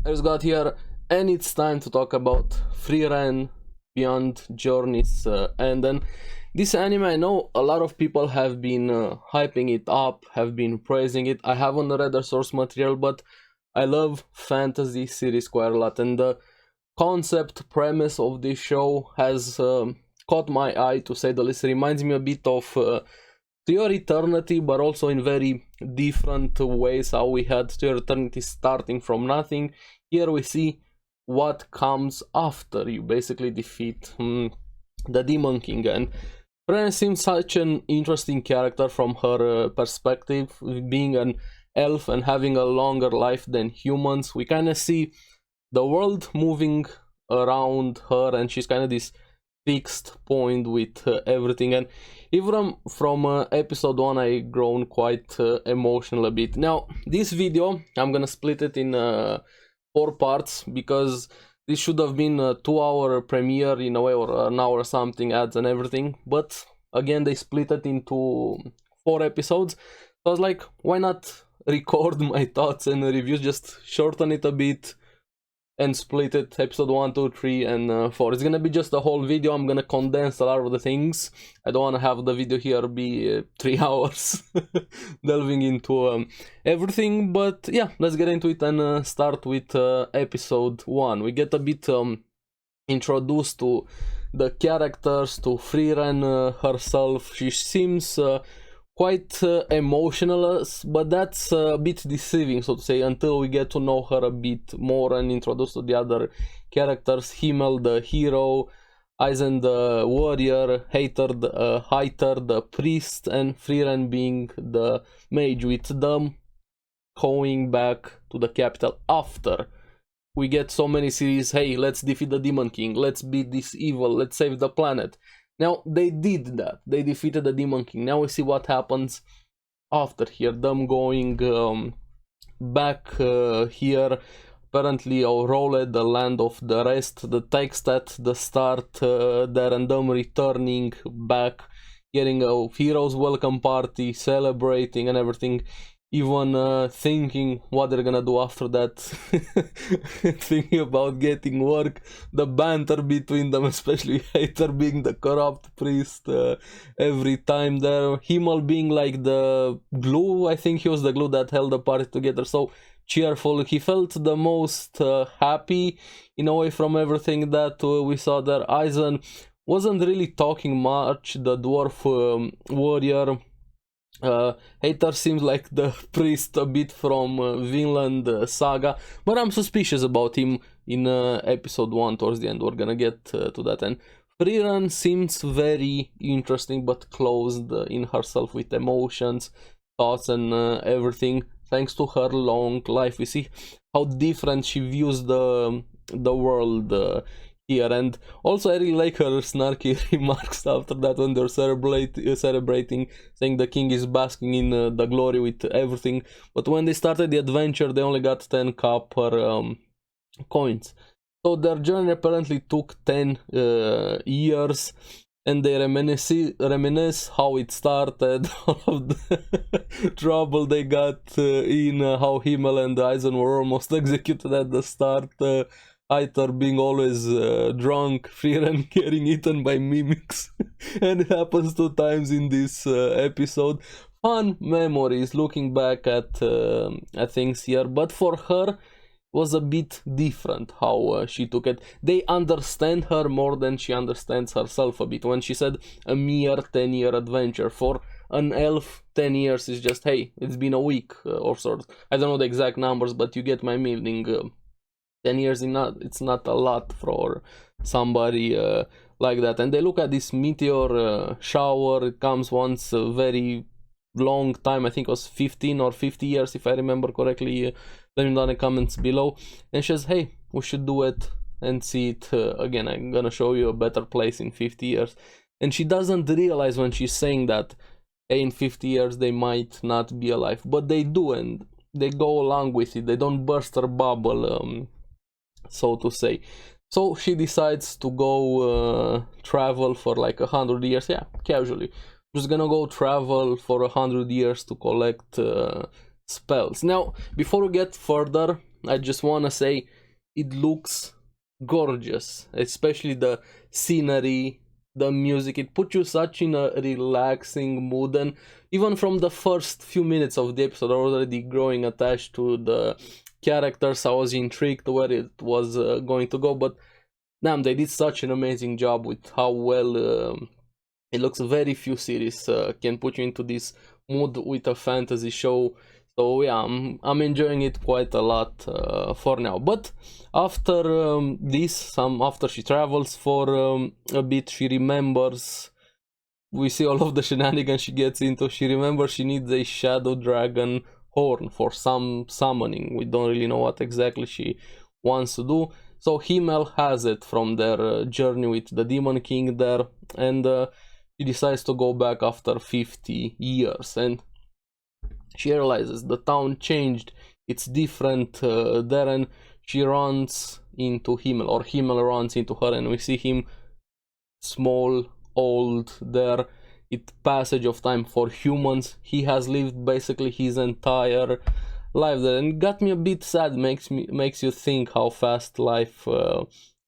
ARESxGOD here, and it's time to talk about Frieren Beyond Journey's End. And this anime, I know a lot of people have been hyping it up, have been praising it. I haven't read the source material, but I love fantasy series quite a lot, and the concept premise of this show has caught my eye, to say the least. It reminds me a bit of To Your Eternity, but also in very different ways. How we had To Your Eternity starting from nothing. Here we see what comes after you basically defeat the Demon King. And Frieren seems such an interesting character from her perspective, being an elf and having a longer life than humans. We kind of see the world moving around her, and she's kind of this fixed point with everything. And even from episode 1 I grown quite emotional a bit. Now this video I'm gonna split it in 4 parts, because this should have been a 2-hour premiere in a way, or an hour something, ads and everything, but again they split it into 4 episodes. So I was like, why not record my thoughts and reviews, just shorten it a bit and split it, episode 1, 2, 3 and 4. It's gonna be just a whole video. I'm gonna condense a lot of the things. I don't want to have the video here be 3 hours delving into everything, but yeah, let's get into it and start with episode 1. We get a bit introduced to the characters, to Frieren herself. She seems quite emotional, but that's a bit deceiving, so to say, until we get to know her a bit more and introduced to the other characters. Himmel the hero, Eisen the warrior, Heiter the priest, and Frieren being the mage, with them going back to the capital after we get so many series. Hey, let's defeat the Demon King, let's beat this evil, let's save the planet. Now, they did that. They defeated the Demon King. Now we see what happens after here. Them going back here. Apparently, Aurole, the land of the rest. The text at the start there, and them returning back, getting a hero's welcome party, celebrating and everything. Even thinking what they're gonna do after that. Thinking about getting work, the banter between them, especially Heiter being the corrupt priest every time there, Himmel being like the glue. I think he was the glue that held the party together, so cheerful. He felt the most happy in a way from everything that we saw there. Eisen wasn't really talking much, the dwarf warrior. Heiter seems like the priest a bit from Vinland Saga, but I'm suspicious about him in episode 1 towards the end. We're gonna get to that. And Frieren seems very interesting, but closed in herself, with emotions, thoughts and everything. Thanks to her long life, we see how different she views the world here. And also I really like her snarky remarks after that, when they're celebrating, saying the king is basking in the glory with everything. But when they started the adventure, they only got 10 copper coins. So their journey apparently took 10 years, and they reminisce how it started, all of the trouble they got in, how Himmel and Eisen were almost executed at the start, Heiter being always drunk, Frieren getting eaten by mimics, and it happens 2 times in this episode. Fun memories looking back at things here, but for her it was a bit different how she took it. They understand her more than she understands herself a bit. When she said a mere 10-year adventure, for an elf 10 years is just, hey, it's been a week or sort. I don't know the exact numbers, but you get my meaning. 10 years it's not a lot for somebody like that. And they look at this meteor shower. It comes once a very long time. I think it was 15 or 50 years, if I remember correctly. Let me know in the comments below. And she says, hey, we should do it and see it again. I'm gonna show you a better place in 50 years. And she doesn't realize when she's saying that, hey, in 50 years they might not be alive, but they do, and they go along with it. They don't burst her bubble, so to say. So she decides to go travel for like 100 years. Yeah, casually, just gonna go travel for 100 years to collect spells. Now, before we get further, I just want to say it looks gorgeous, especially the scenery, the music. It puts you such in a relaxing mood, and even from the first few minutes of the episode, already growing attached to the characters. I was intrigued where it was going to go, but damn, they did such an amazing job with how well it looks. Very few series can put you into this mood with a fantasy show. So yeah, I'm enjoying it quite a lot for now. But after after she travels for a bit, she remembers. We see all of the shenanigans she gets into. She remembers she needs a shadow dragon horn for some summoning. We don't really know what exactly she wants to do. So Himmel has it from their journey with the Demon King there, and she decides to go back after 50 years, and she realizes the town changed, it's different there, and she runs into Himmel, or Himmel runs into her, and we see him small, old there. It's passage of time for humans. He has lived basically his entire life there, and it got me a bit sad. Makes you think how fast life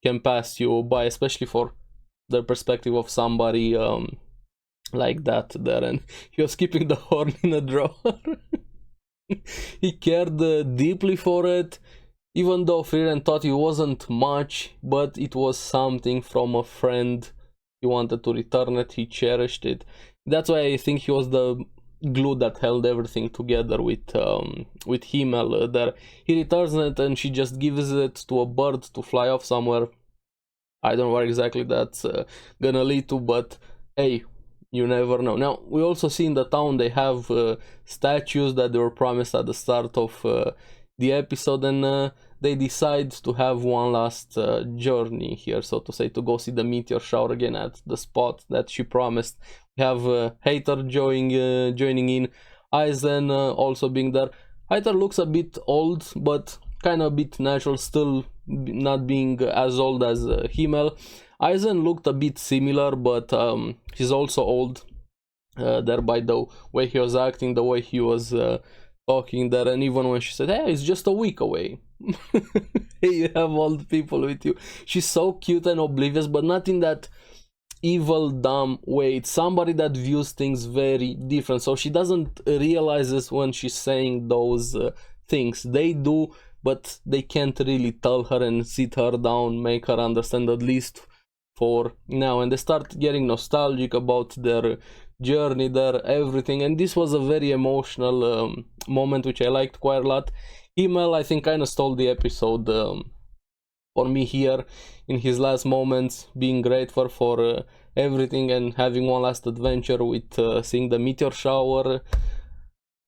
can pass you by, especially for the perspective of somebody like that there. And he was keeping the horn in a drawer. He cared deeply for it, even though Frieren thought it wasn't much, but it was something from a friend. He wanted to return it, he cherished it. That's why I think he was the glue that held everything together with Himmel there. He returns it, and she just gives it to a bird to fly off somewhere. I don't know where exactly that's gonna lead to, but hey, you never know. Now, we also see in the town they have statues that they were promised at the start of the episode, and they decide to have one last journey here, so to say, to go see the meteor shower again at the spot that she promised. We have Hater joining in, Aizen also being there. Hater looks a bit old, but kind of a bit natural, still not being as old as Himmel. Aizen looked a bit similar, but he's also old there by the way he was acting, the way he was talking there, and even when she said, hey, it's just a week away. Hey, you have old people with you. She's so cute and oblivious, but not in that evil, dumb way. It's somebody that views things very different, so she doesn't realize this when she's saying those things. They do, but they can't really tell her and sit her down, make her understand, at least for now. And they start getting nostalgic about their journey there, everything, and this was a very emotional moment, which I liked quite a lot. Himmel, I think, kind of stole the episode for me here in his last moments, being grateful for everything and having one last adventure with seeing the meteor shower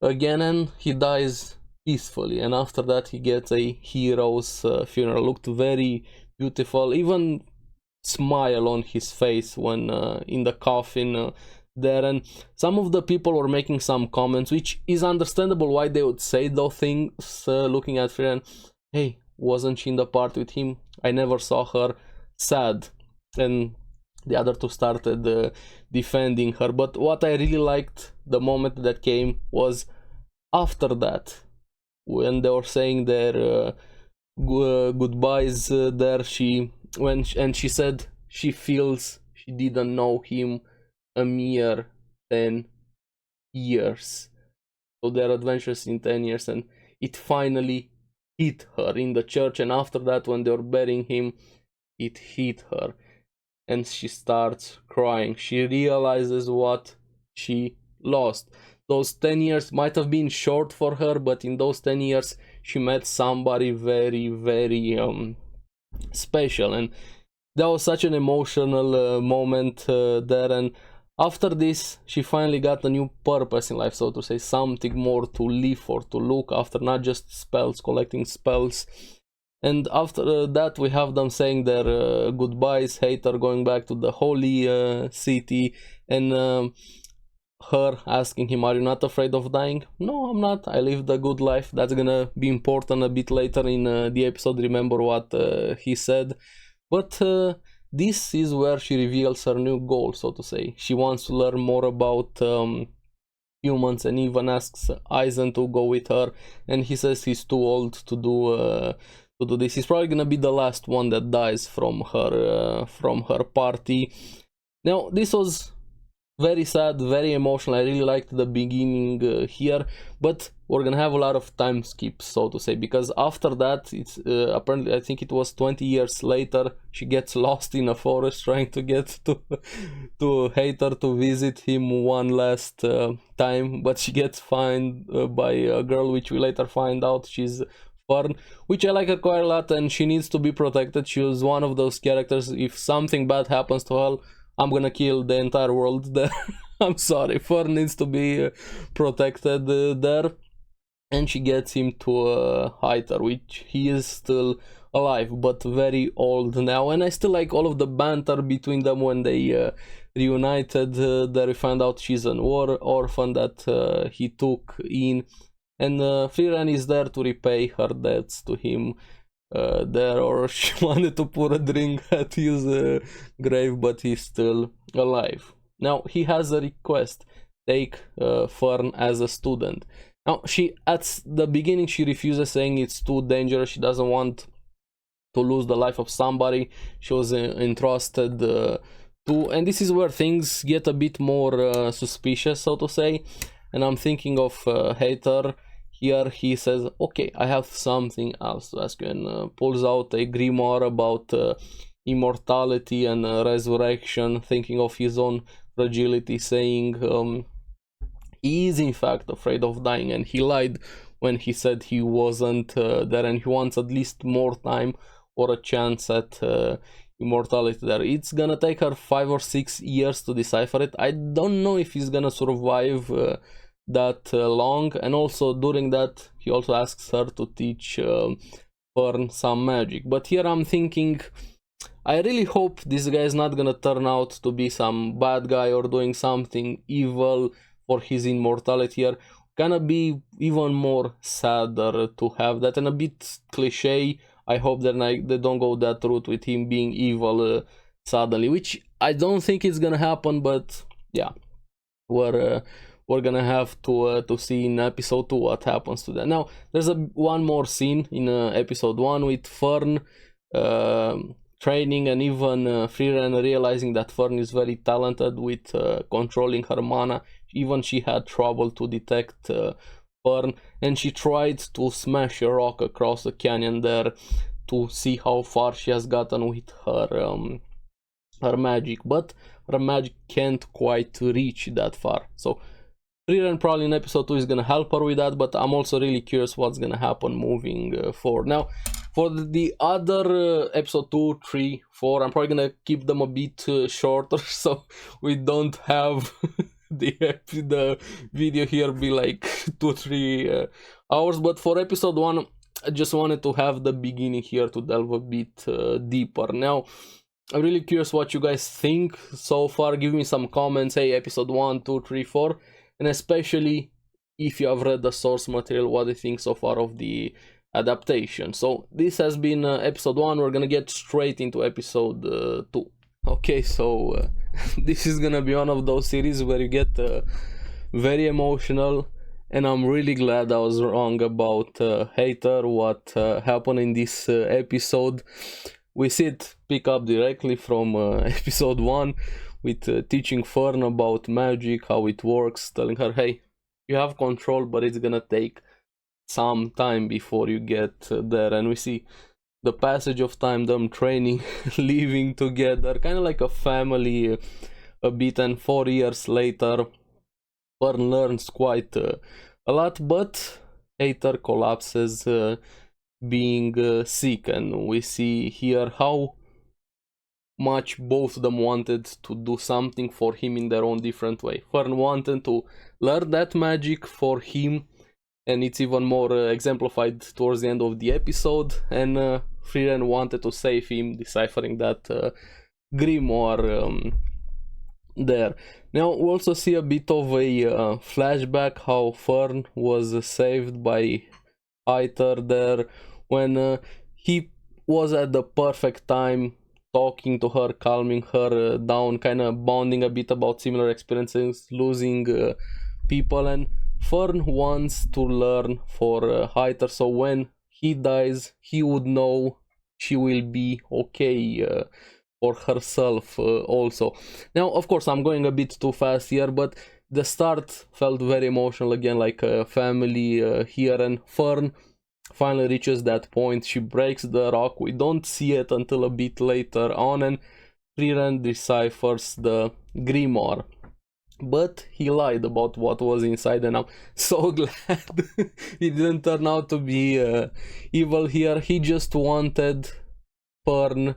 again, and he dies peacefully, and after that he gets a hero's funeral. Looked very beautiful, even smile on his face when in the coffin there. And some of the people were making some comments, which is understandable why they would say those things, looking at Frieren. Hey, wasn't she in the part with him? I never saw her sad. And the other two started defending her. But what I really liked, the moment that came, was after that, when they were saying their goodbyes there, she said she feels she didn't know him a mere 10 years. So their adventures in 10 years, and it finally hit her in the church. And after that, when they were burying him, it hit her, and she starts crying. She realizes what she lost. Those 10 years might have been short for her, but in those 10 years she met somebody very, very special, and that was such an emotional moment there. And after this, she finally got a new purpose in life, so to say, something more to live for, to look after, not just spells, collecting spells. And after that, we have them saying their goodbyes, Hater going back to the holy city, and her asking him, are you not afraid of dying? No, I'm not. I lived a good life. That's gonna be important a bit later in the episode. Remember what he said. But this is where she reveals her new goal, so to say. She wants to learn more about humans, and even asks Aizen to go with her. And he says he's too old to do this. He's probably gonna be the last one that dies from her party. Now, this was very sad, very emotional. I really liked the beginning here, but we're gonna have a lot of time skips, so to say, because after that, it's apparently, I think it was 20 years later, she gets lost in a forest trying to get to Hater to visit him one last time, but she gets found by a girl, which we later find out she's Fern, which I like her quite a lot, and she needs to be protected. She was one of those characters, if something bad happens to her, I'm gonna kill the entire world there. I'm sorry, Fern needs to be protected there. And she gets him to Haiter, which he is still alive, but very old now. And I still like all of the banter between them when they reunited. There we found out she's an orphan that he took in. And Frieren is there to repay her debts to him. There, or she wanted to pour a drink at his grave, but he's still alive. Now he has a request: take Fern as a student. Now she, at the beginning, she refuses, saying it's too dangerous. She doesn't want to lose the life of somebody she was entrusted to, and this is where things get a bit more suspicious, so to say. And I'm thinking of Hater. Here he says, okay, I have something else to ask you, and pulls out a grimoire about immortality and resurrection, thinking of his own fragility, saying he is in fact afraid of dying, and he lied when he said he wasn't there, and he wants at least more time or a chance at immortality there. It's gonna take her 5 or 6 years to decipher it. I don't know if he's gonna survive that long, and also during that he also asks her to teach Fern some magic. But here I'm thinking, I really hope this guy is not gonna turn out to be some bad guy or doing something evil for his immortality here. Gonna be even more sadder to have that, and a bit cliche. I hope that they don't go that route with him being evil suddenly, which I don't think is gonna happen, but yeah, we're gonna have to see in episode 2 what happens to that. Now there's one more scene in episode 1 with Fern training, and even Frieren realizing that Fern is very talented with controlling her mana. Even she had trouble to detect Fern, and she tried to smash a rock across the canyon there to see how far she has gotten with her magic, but her magic can't quite reach that far. So Frieren probably in episode 2 is gonna help her with that, but I'm also really curious what's gonna happen moving forward. Now, for the other episode 2, 3, 4, I'm probably gonna keep them a bit shorter, so we don't have the video here be like 2-3 hours. But for episode 1, I just wanted to have the beginning here to delve a bit deeper. Now, I'm really curious what you guys think so far. Give me some comments. Hey, episode 1, 2, 3, 4. And especially if you have read the source material, what do you think so far of the adaptation. So this has been episode 1. We're gonna get straight into episode 2. Okay, so this is gonna be one of those series where you get very emotional, and I'm really glad I was wrong about Hater, what happened in this episode. We see it pick up directly from episode 1 with teaching Fern about magic, how it works, telling her, hey, you have control, but it's gonna take some time before you get there. And we see the passage of time, them training, living together, kind of like a family a bit. And 4 years later, Fern learns quite a lot, but Hater collapses being sick, and we see here how much both of them wanted to do something for him in their own different way. Fern wanted to learn that magic for him, and it's even more exemplified towards the end of the episode, and Frieren wanted to save him, deciphering that grimoire there. Now we also see a bit of a flashback how Fern was saved by Haiter there, when he was at the perfect time, talking to her, calming her down, kind of bonding a bit about similar experiences, losing people. And Fern wants to learn for Haiter, so when he dies, he would know she will be okay for herself also. Now, of course, I'm going a bit too fast here, but the start felt very emotional again, like a family here, and Fern finally reaches that point. She breaks the rock. We don't see it until a bit later on, and Frieren deciphers the grimoire. But he lied about what was inside, and I'm so glad he didn't turn out to be evil here. He just wanted Fern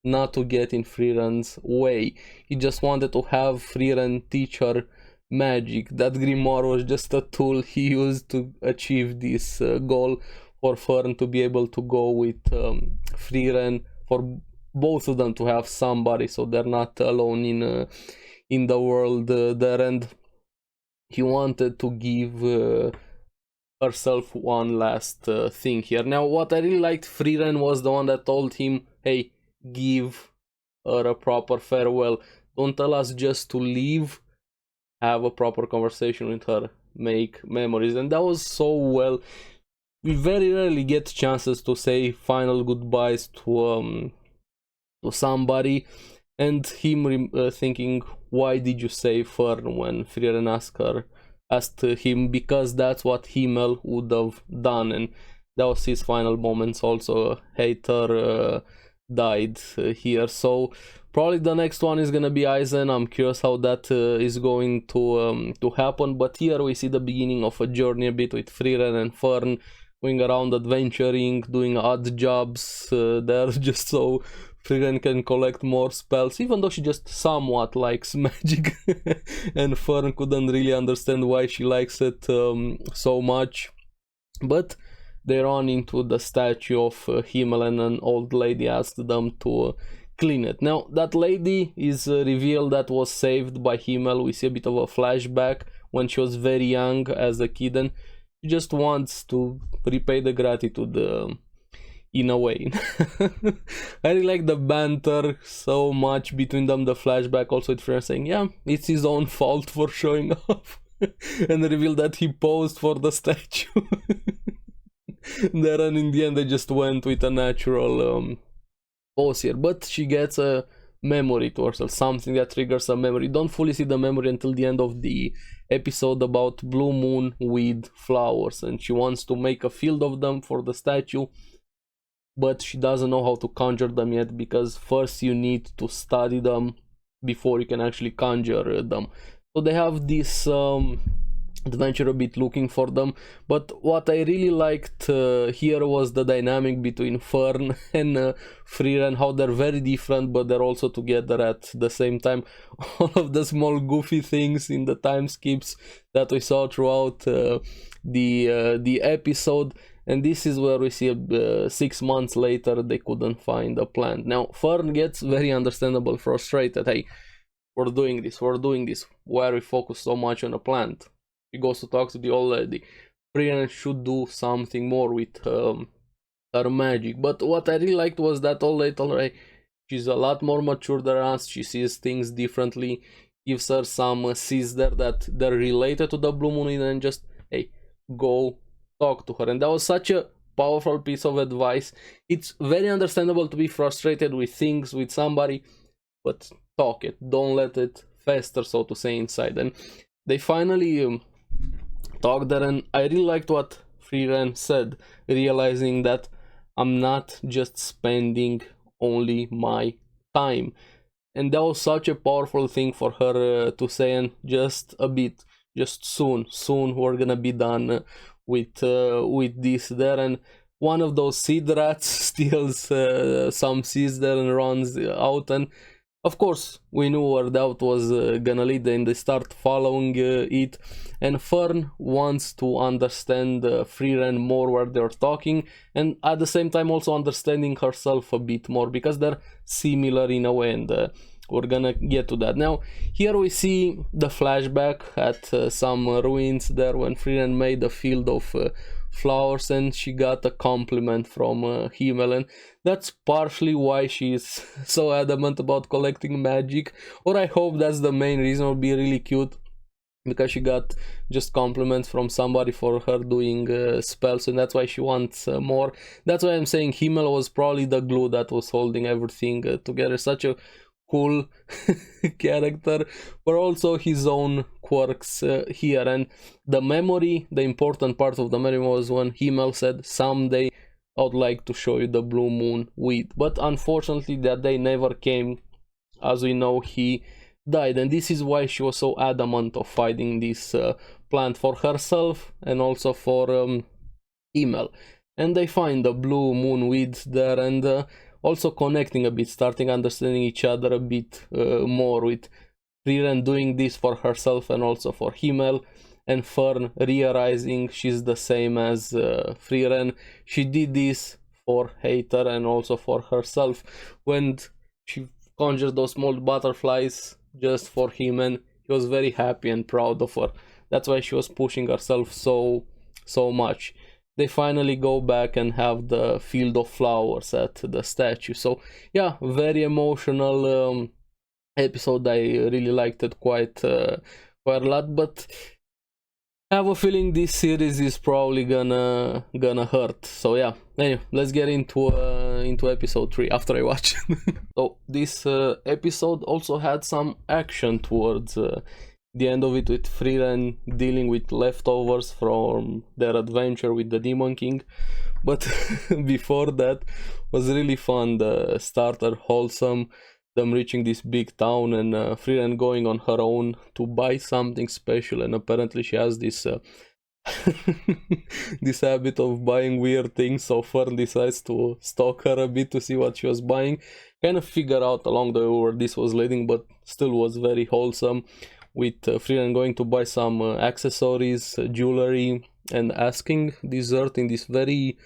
not to get in Frieren's way. He just wanted to have Frieren teach her magic. That grimoire was just a tool he used to achieve this goal, for Fern to be able to go with Frieren, for both of them to have somebody, so they're not alone in the world there. And he wanted to give herself one last thing here. Now, what I really liked, Frieren was the one that told him, hey, give her a proper farewell. Don't tell us just to leave. Have a proper conversation with her. Make memories. And that was so well. We very rarely get chances to say final goodbyes to somebody. And him thinking, why did you say Fern, when Frieren asked him, because that's what Himmel would have done. And that was his final moments also. Hater died here. So probably the next one is gonna be Eisen. I'm curious how that is going to happen. But here we see the beginning of a journey a bit with Frieren and Fern going around adventuring, doing odd jobs there, just so Frieren can collect more spells, even though she just somewhat likes magic. And Fern couldn't really understand why she likes it so much. But they run into the statue of Himmel, and an old lady asked them to clean it. Now, that lady is revealed that was saved by Himmel. We see a bit of a flashback when she was very young as a kid, and she just wants to repay the gratitude in a way. I really like the banter so much between them, the flashback also with Frieren saying, yeah, it's his own fault for showing off, and reveal that he posed for the statue. There, and in the end they just went with a natural pose here. But she gets a memory to herself, something that triggers a memory. Don't fully see the memory until the end of the episode about Blue Moon with flowers, and she wants to make a field of them for the statue, but she doesn't know how to conjure them yet, because first you need to study them before you can actually conjure them. So they have this adventure a bit looking for them. But what I really liked here was the dynamic between Fern and Frieren, how they're very different but they're also together at the same time. All of the small goofy things in the time skips that we saw throughout the episode. And this is where we see 6 months later they couldn't find a plant. Now Fern gets very understandable frustrated. Hey, we're doing this, why are we focused so much on a plant? He goes to talk to the old lady. Frieren should do something more with her magic. But what I really liked was that old lady told her, she's a lot more mature than us, she sees things differently, gives her some seeds there that they're related to the Blue Moon, and just, hey, go talk to her. And that was such a powerful piece of advice. It's very understandable to be frustrated with things, with somebody, but talk it, don't let it fester, so to say, inside. And they finally talked there, and I really liked what Frieren said, realizing that I'm not just spending only my time. And that was such a powerful thing for her to say. And just a bit, just soon we're gonna be done with this there. And one of those seed rats steals some seeds there and runs out, and of course we knew where that was gonna lead, and they start following it. And Fern wants to understand Frieren more, where they're talking, and at the same time also understanding herself a bit more, because they're similar in a way, and we're gonna get to that. Now here we see the flashback at some ruins there, when Frieren made a field of flowers and she got a compliment from Himmel, and that's partially why she's so adamant about collecting magic, or I hope that's the main reason. It would be really cute because she got just compliments from somebody for her doing spells, and that's why she wants more. That's why I'm saying Himmel was probably the glue that was holding everything together. Such a cool character, but also his own quirks here. And the memory, the important part of the memory was when Himmel said, someday I would like to show you the blue moon with, but unfortunately that day never came. As we know, he died, and this is why she was so adamant of finding this plant for herself and also for Himmel. And they find the blue moon weed there, and also connecting a bit, starting understanding each other a bit more, with Frieren doing this for herself and also for Himmel, and Fern realizing she's the same as Frieren. She did this for Hater and also for herself when she conjured those small butterflies just for him, and he was very happy and proud of her. That's why she was pushing herself so much. They finally go back and have the field of flowers at the statue. So yeah, very emotional episode. I really liked it quite a lot, but I have a feeling this series is probably gonna hurt. So yeah, anyway, let's get into episode 3 after I watch. So this episode also had some action towards the end of it, with Frieren dealing with leftovers from their adventure with the Demon King. But before that was really fun. The starter wholesome, them reaching this big town, and Frieren going on her own to buy something special, and apparently she has this this habit of buying weird things, so Fern decides to stalk her a bit to see what she was buying. Kind of figure out along the way where this was leading, but still was very wholesome, with Frieren going to buy some accessories, jewelry, and asking dessert in this very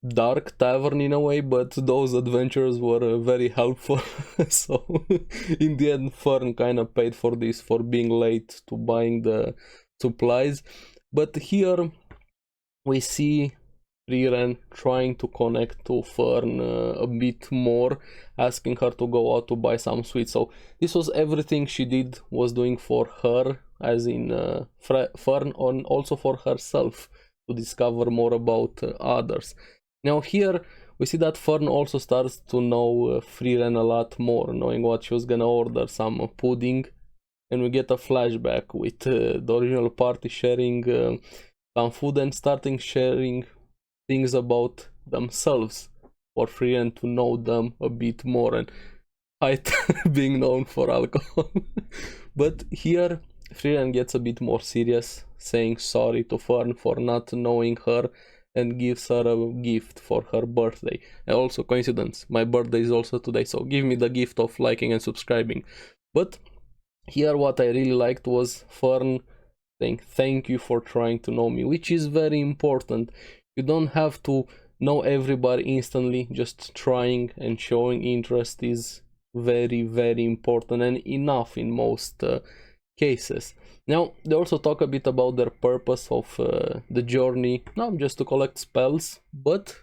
dark tavern in a way, but those adventurers were very helpful. So in the end, Fern kind of paid for this, for being late to buying the supplies. But here we see Frieren trying to connect to Fern a bit more, asking her to go out to buy some sweets. So this was everything she did, was doing for her, as in Fern, and also for herself, to discover more about others. Now here we see that Fern also starts to know Frieren a lot more, knowing what she was gonna order, some pudding, and we get a flashback with the original party sharing some food and starting sharing things about themselves, for Frieren to know them a bit more, and Height being known for alcohol. But here Frieren gets a bit more serious, saying sorry to Fern for not knowing her, and gives her a gift for her birthday. And also, coincidence, my birthday is also today, so give me the gift of liking and subscribing. But here what I really liked was Fern saying thank you for trying to know me, which is very important. You don't have to know everybody instantly, just trying and showing interest is very, very important, and enough in most cases. Now they also talk a bit about their purpose of the journey, not just to collect spells, but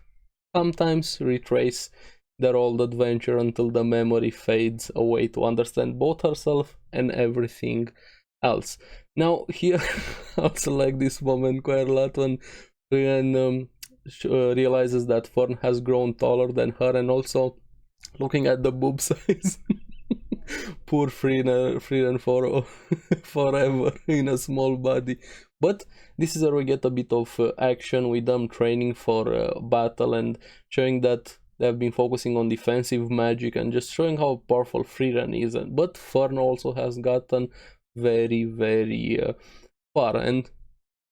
sometimes retrace their old adventure until the memory fades away, to understand both herself and everything else. Now here I also like this moment quite a lot when Frieren realizes that Fern has grown taller than her, and also looking at the boob size. Poor Frieren for forever in a small body. But this is where we get a bit of action with them training for battle, and showing that they have been focusing on defensive magic, and just showing how powerful Frieren is. But Fern also has gotten very, very far, and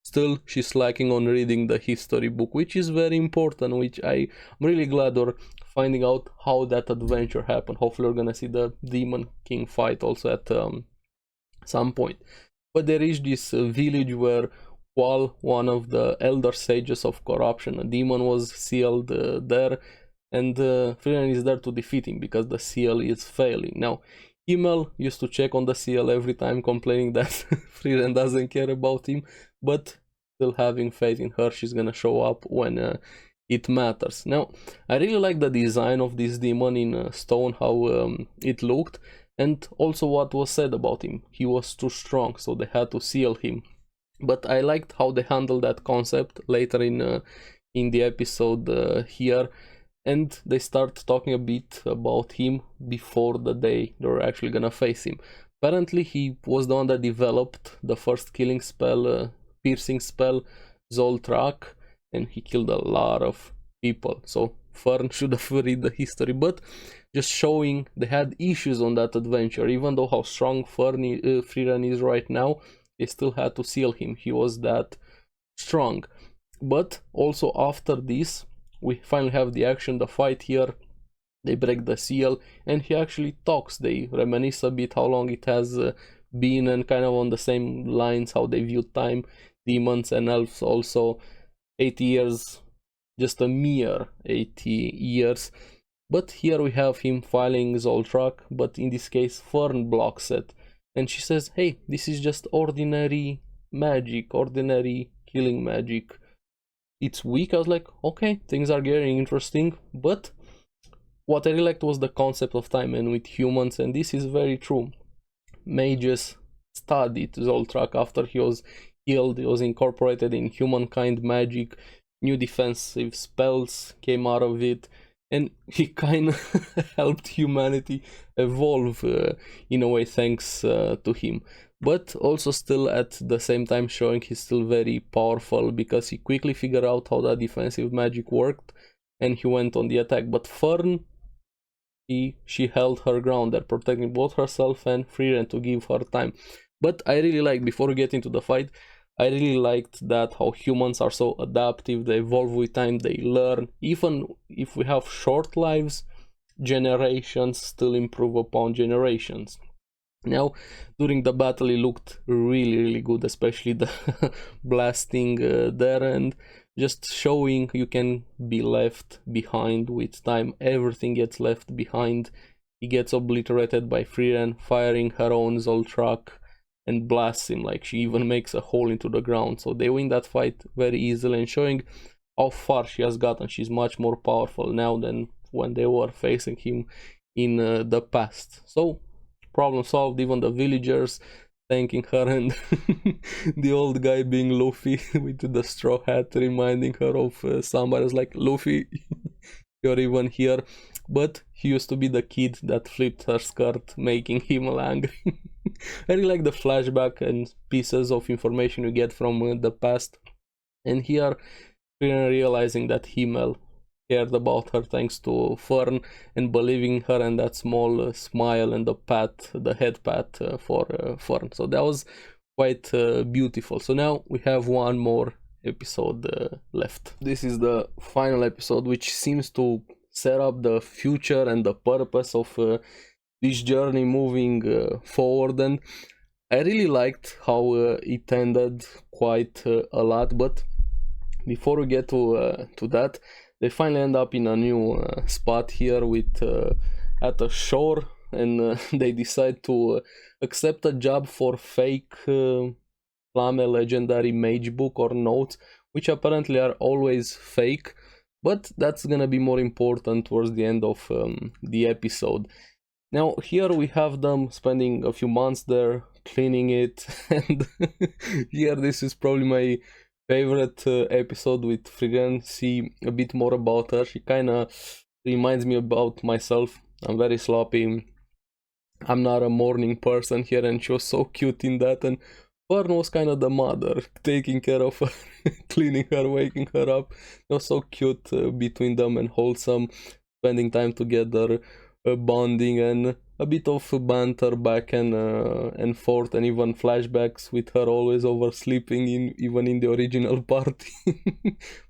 still she's lacking on reading the history book, which is very important, which I'm really glad we're finding out how that adventure happened. Hopefully we're gonna see the Demon King fight also at some point. But they reach this village where, while one of the elder sages of corruption, a demon, was sealed there, and Frieren is there to defeat him because the seal is failing. Now Himmel used to check on the seal every time, complaining that Frieren doesn't care about him, but still having faith in her, she's gonna show up when it matters. Now I really like the design of this demon in stone, how it looked, and also what was said about him. He was too strong, so they had to seal him. But I liked how they handled that concept later in the episode here, and they start talking a bit about him before the day they're actually gonna face him. Apparently he was the one that developed the first killing spell, piercing spell, Zoltrak, and he killed a lot of people. So Fern should have read the history, but just showing they had issues on that adventure. Even though how strong Frieren is right now, they still had to seal him. He was that strong. But also after this, we finally have the action, the fight here. They break the seal, and he actually talks. They reminisce a bit how long it has been, and kind of on the same lines how they view time. Demons and elves also. 80 years, just a mere 80 years. But here we have him filing Zoltrak, but in this case Fern blocks it. And she says, hey, this is just ordinary magic, ordinary killing magic. It's weak. I was like, okay, things are getting interesting. But what I really liked was the concept of time, and with humans, and this is very true. Mages studied Zoltrak after he was healed. It was incorporated in humankind magic. New defensive spells came out of it, and he kind of helped humanity evolve in a way, thanks to him. But also still at the same time showing he's still very powerful, because he quickly figured out how that defensive magic worked and he went on the attack. But Fern, she held her ground there, protecting both herself and Frieren to give her time. But I really like, before we get into the fight, I really liked that how humans are so adaptive, they evolve with time, they learn. Even if we have short lives, generations still improve upon generations. Now, during the battle, it looked really good, especially the blasting there, and just showing you can be left behind with time. Everything gets left behind. He gets obliterated by Frieren firing her own Zoltrak and blasts him, like she even makes a hole into the ground. So they win that fight very easily, and showing how far she has gotten. She's much more powerful now than when they were facing him in the past. So problem solved. Even the villagers thanking her, and the old guy being Luffy with the straw hat, reminding her of somebody. Was like, Luffy, you're even here. But he used to be the kid that flipped her skirt, making him angry. I really like the flashback and pieces of information you get from the past. And here, we're realizing that Himmel cared about her thanks to Fern, and believing her, and that small smile and the head pat for Fern. So that was quite beautiful. So now we have one more episode left. This is the final episode, which seems to set up the future and the purpose of this journey moving forward. And I really liked how it ended quite a lot. But before we get to that, they finally end up in a new spot here with at a shore, and they decide to accept a job for fake Flamme legendary mage book or notes, which apparently are always fake, but that's gonna be more important towards the end of the episode. Now here we have them spending a few months there cleaning it, and here this is probably my favorite episode with Frieren. See a bit more about her. She kind of reminds me about myself. I'm very sloppy. I'm not a morning person here, and she was so cute in that. And Fern was kind of the mother, taking care of her, cleaning her, waking her up. It was so cute between them, and wholesome, spending time together, bonding, and a bit of banter back and forth, and even flashbacks with her always oversleeping even in the original party.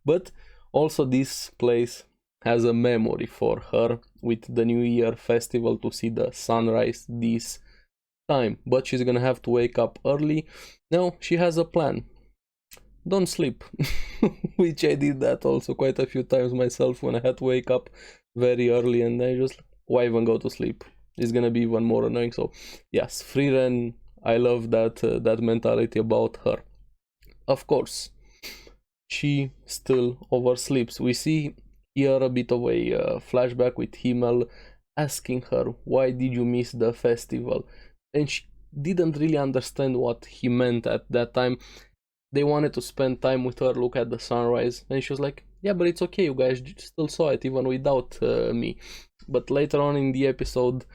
But also this place has a memory for her with the New Year festival to see the sunrise this time. But she's gonna have to wake up early. Now she has a plan. Don't sleep. Which I did that also quite a few times myself when I had to wake up very early, and I just, why even go to sleep? It's gonna be even more annoying. So yes, Frieren, I love that mentality about her. Of course, she still oversleeps. We see here a bit of a flashback with Himmel asking her, why did you miss the festival? And she didn't really understand what he meant at that time. They wanted to spend time with her, look at the sunrise, and she was like, yeah, but it's okay, you guys still saw it even without me. But later on in the episode,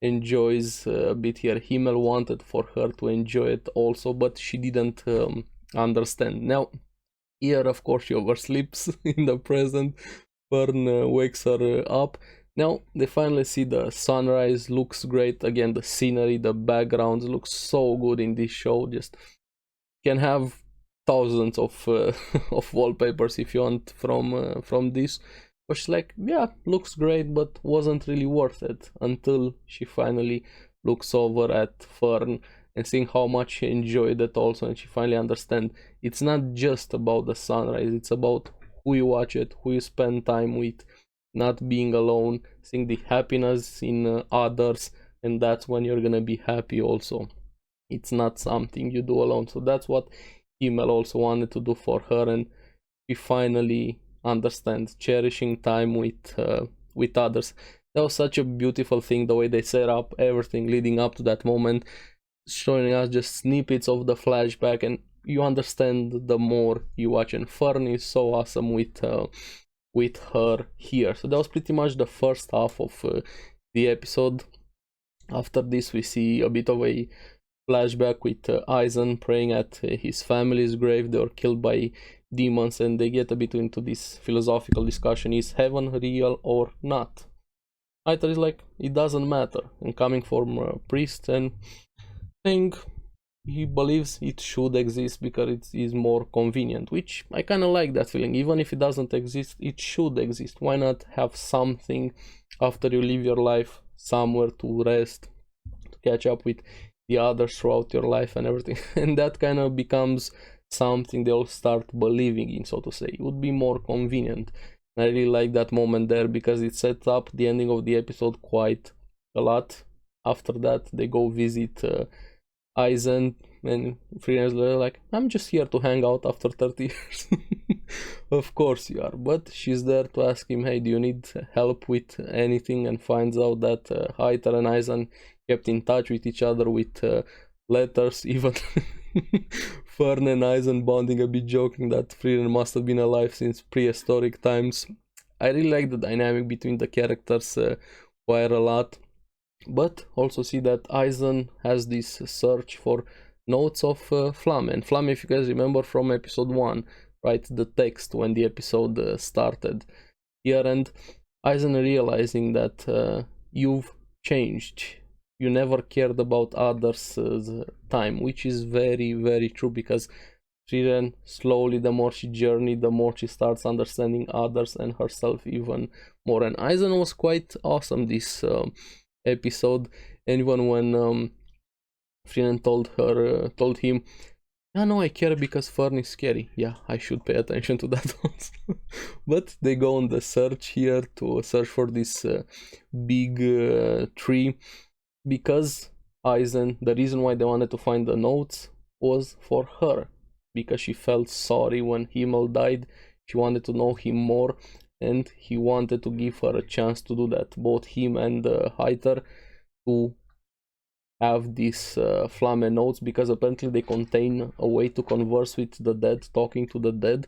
enjoys a bit here. Himmel wanted for her to enjoy it also, but she didn't understand. Now, here, of course, she oversleeps in the present. Fern wakes her up. Now, they finally see the sunrise, looks great. Again, the scenery, the backgrounds look so good in this show. Just can have thousands of of wallpapers if you want from this. But she's like, yeah, looks great, but wasn't really worth it, until she finally looks over at Fern and seeing how much she enjoyed it also, and she finally understands it's not just about the sunrise, it's about who you watch it, who you spend time with, not being alone, seeing the happiness in others, and that's when you're gonna be happy also. It's not something you do alone. So that's what Himmel also wanted to do for her, and she finally understands cherishing time with others. That was such a beautiful thing, the way they set up everything leading up to that moment, showing us just snippets of the flashback, and you understand the more you watch. And Fern is so awesome with her here. So that was pretty much the first half of the episode. After this, we see a bit of a flashback with Eisen praying at his family's grave. They were killed by demons, and they get a bit into this philosophical discussion: is heaven real or not? Aiter is like, it doesn't matter, and coming from a priest and saying he believes it should exist because it is more convenient, which I kind of like that feeling. Even if it doesn't exist, it should exist. Why not have something after you live your life, somewhere to rest, to catch up with the others throughout your life and everything? And that kind of becomes something they'll start believing in, so to say. It would be more convenient. I really like that moment there because it sets up the ending of the episode quite a lot. After that, they go visit Eisen, and Frieren is like, I'm just here to hang out after 30 years. Of course you are, but she's there to ask him, hey, do you need help with anything? And finds out that Aiter and Eisen kept in touch with each other with letters, even Fern and Eisen bonding a bit, joking that Frieren must have been alive since prehistoric times. I really like the dynamic between the characters quite a lot, but also see that Eisen has this search for notes of Flamme. And Flamme, if you guys remember from episode 1, right, the text when the episode started here, and Eisen realizing that you've changed. You never cared about others' time, which is very, very true, because Frieren, slowly, the more she journeyed, the more she starts understanding others and herself even more. And Eisen was quite awesome this episode, and even when Frieren told him, yeah, no, I care because Fern is scary. Yeah, I should pay attention to that also. But they go on the search here to search for this big tree, because Eisen, the reason why they wanted to find the notes was for her, because she felt sorry when Himmel died. She wanted to know him more, and he wanted to give her a chance to do that, both him and Aiter, to have these Flamme notes, because apparently they contain a way to converse with the dead, talking to the dead,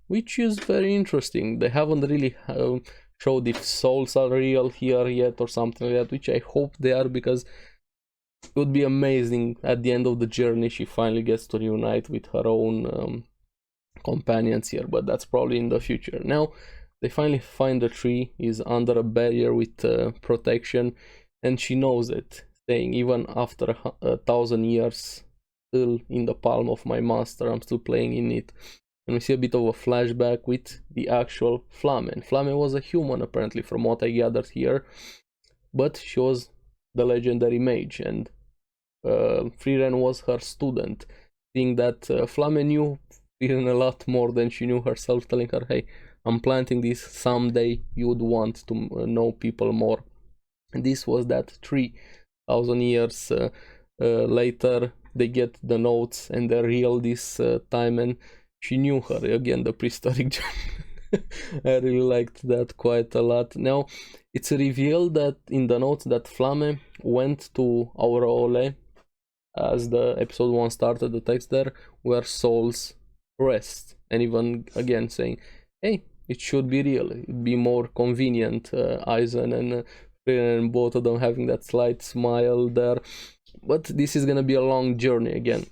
which is very interesting. They haven't really showed if souls are real here yet or something like that, which I hope they are, because it would be amazing at the end of the journey she finally gets to reunite with her own companions here, but that's probably in the future. Now they finally find the tree is under a barrier with protection, and she knows it, saying, even after 1,000 years, still in the palm of my master, I'm still playing in it. And we see a bit of a flashback with the actual Flamme. And Flamme was a human, apparently, from what I gathered here, but she was the legendary mage, and Frieren was her student, seeing that Flamme knew Frieren a lot more than she knew herself, telling her, hey, I'm planting this, someday you would want to know people more. And this was that tree. 1,000 years later, they get the notes, and they're real this time, and she knew her. Again, the prehistoric I really liked that quite a lot. Now, it's revealed that in the notes that Flamme went to Aureole, as the episode 1 started, the text there, where souls rest. And even again saying, hey, it should be real, it'd be more convenient, Eisen and Frieren, both of them having that slight smile there. But this is gonna be a long journey again,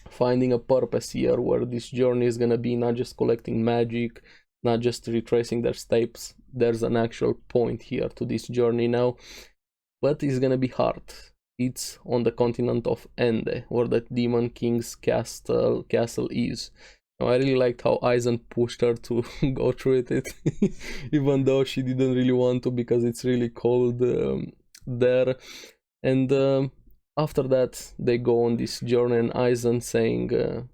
finding a purpose here, where this journey is gonna be not just collecting magic, not just retracing their steps. There's an actual point here to this journey now, but it's gonna be hard. It's on the continent of Ende, where the Demon King's castle is. Now, I really liked how Eisen pushed her to go through it, even though she didn't really want to, because it's really cold there. And after that, they go on this journey, and Eisen saying,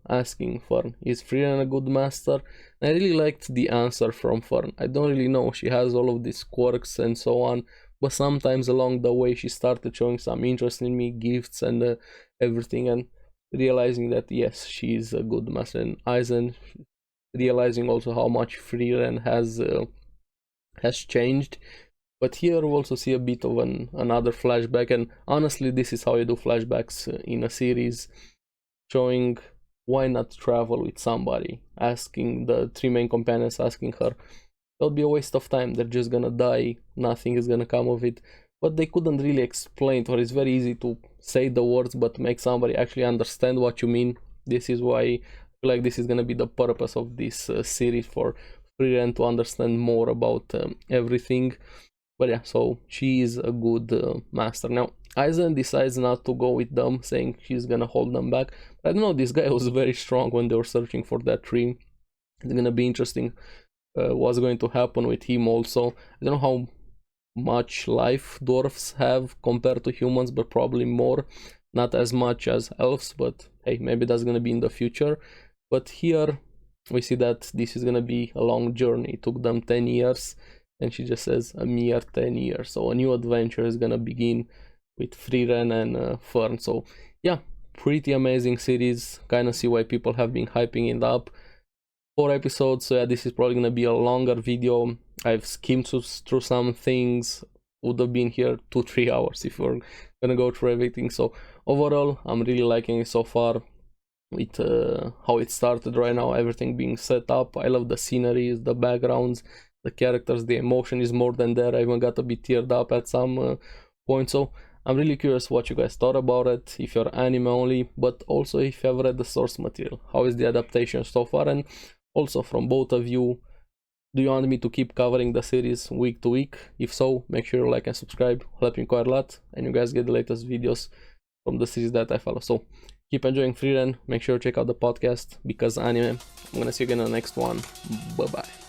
asking Fern, is Frieren a good master? And I really liked the answer from Fern. I don't really know, she has all of these quirks and so on, but sometimes along the way she started showing some interest in me, gifts and everything, and realizing that yes, she is a good master. And Eisen realizing also how much Frieren has changed. But here we also see a bit of another flashback, and honestly this is how you do flashbacks in a series, showing why not travel with somebody, asking the 3 main companions, asking her. That'll be a waste of time, they're just gonna die, nothing is gonna come of it. But they couldn't really explain, or it's very easy to say the words but make somebody actually understand what you mean. This is why I feel like this is gonna be the purpose of this series, for Frieren to understand more about everything. But yeah, so she is a good master. Now Eisen decides not to go with them, saying she's gonna hold them back. But I don't know, this guy was very strong when they were searching for that tree. It's gonna be interesting what's going to happen with him also. I don't know how much life dwarfs have compared to humans, but probably more. Not as much as elves, but hey, maybe that's gonna be in the future. But here we see that this is gonna be a long journey. It took them 10 years, and she just says a mere 10 years. So a new adventure is gonna begin with Frieren and Fern. So yeah, pretty amazing series. Kind of see why people have been hyping it up. 4 episodes, so yeah, this is probably gonna be a longer video. I've skimmed through some things. Would have been here 2-3 hours if we're gonna go through everything. So overall, I'm really liking it so far, with how it started right now, everything being set up. I love the sceneries, the backgrounds, the characters, the emotion is more than there. I even got a bit teared up at some point. So I'm really curious what you guys thought about it, if you're anime only, but also if you have read the source material. How is the adaptation so far? And also from both of you, do you want me to keep covering the series week to week? If so, make sure you like and subscribe, help me quite a lot, and you guys get the latest videos from the series that I follow. So keep enjoying Frieren, make sure to check out the podcast, Because Anime. I'm gonna see you again in the next one. Bye bye.